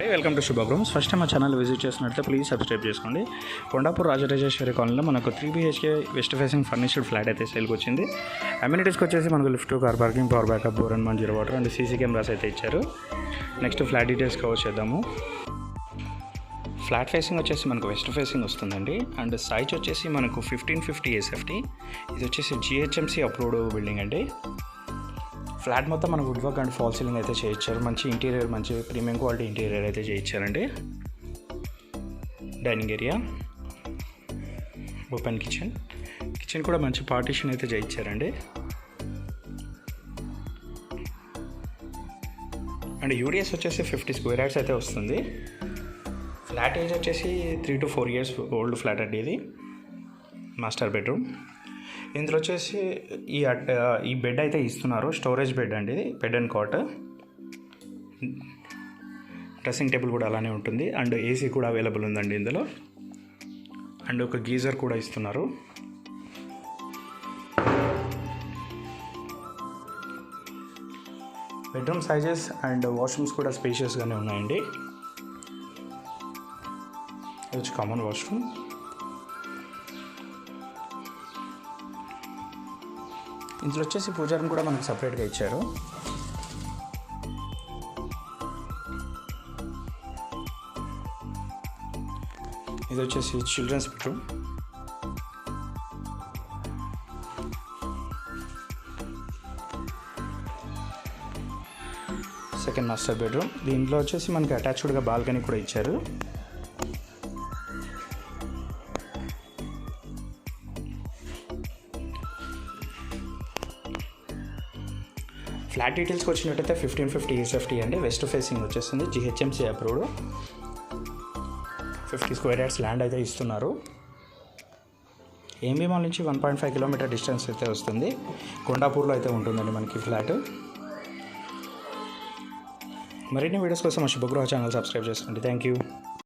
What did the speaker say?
Welcome to శుభగ్రూమ్స్. First time మా channel visit చేసినట్లయితే ప్లీజ్ సబ్స్క్రైబ్ చేసుకోండి. కొండాపూర్ రాజరాజేశ్వరి కాలనీలో మనకు 3 BHK west facing furnished flat అయితే సేల్కి వచ్చింది. అమ్యూనిటీస్కి వచ్చేసి మనకు lift, car parking, power backup, bore and zero water and CC cameras అయితే ఇచ్చారు. నెక్స్ట్ ఫ్లాట్ డీటెయిల్స్ కవర్ చేద్దాము. ఫ్లాట్ ఫేసింగ్ వచ్చేసి మనకు వెస్ట్ ఫేసింగ్ వస్తుందండి. అండ్ సైజ్ వచ్చేసి మనకు 1550 SFT. ఇది వచ్చేసి GHMC అప్రూవ్డ్ బిల్డింగ్ అండి. ఫ్లాట్ మొత్తం మనకు wood work and fall ceiling అయితే చేయించారు. మంచి ఇంటీరియర్, మంచి ప్రీమియం క్వాలిటీ ఇంటీరియర్ అయితే చేయించారండి. డైనింగ్ ఏరియా, ఓపెన్ కిచెన్ కూడా మంచి పార్టీషన్ అయితే చేయించారండి. అండ్ యూడిఎస్ వచ్చేసి 50 స్క్వేర్ యార్డ్స్ అయితే వస్తుంది. ఫ్లాట్ ఏజ్ వచ్చేసి 3 to 4 years ఓల్డ్ ఫ్లాట్ అండి. ఇది మాస్టర్ బెడ్రూమ్. ఇందులో వచ్చేసి ఈ బెడ్ అయితే ఇస్తున్నారు. స్టోరేజ్ బెడ్ అండి ఇది, bed and cot. Dressing table కూడా అలానే ఉంటుంది. అండ్ ఏసీ కూడా అవైలబుల్ ఉందండి ఇందులో. అండ్ ఒక గీజర్ కూడా ఇస్తున్నారు. బెడ్రూమ్ సైజెస్ అండ్ వాష్రూమ్స్ కూడా స్పేషియస్గానే ఉన్నాయండి. ఇది వచ్చి కామన్ వాష్రూమ్. ఇందులో వచ్చేసి పూజా రూమ్ కూడా మనకు సపరేట్గా ఇచ్చారు. ఇది వచ్చేసి children's bedroom. Second master bedroom. దీంట్లో వచ్చేసి మనకి అటాచ్డ్గా బాల్కనీ కూడా ఇచ్చారు. ఫ్లాట్ డీటెయిల్స్కి వచ్చినట్టయితే 1550 SFT అండి. వెస్ట్ ఫేసింగ్ వచ్చేస్తుంది. GHMC approved. 50 square yards land అయితే ఇస్తున్నారు. ఏఎంబీ మాల్ నుంచి 1.5 kilometer డిస్టెన్స్ అయితే వస్తుంది. కొండాపూర్లో అయితే ఉంటుందండి మనకి ఫ్లాట్. మరిన్ని వీడియోస్ కోసం మా శుభగృహ ఛానల్ సబ్స్క్రైబ్ చేసుకోండి. Thank you.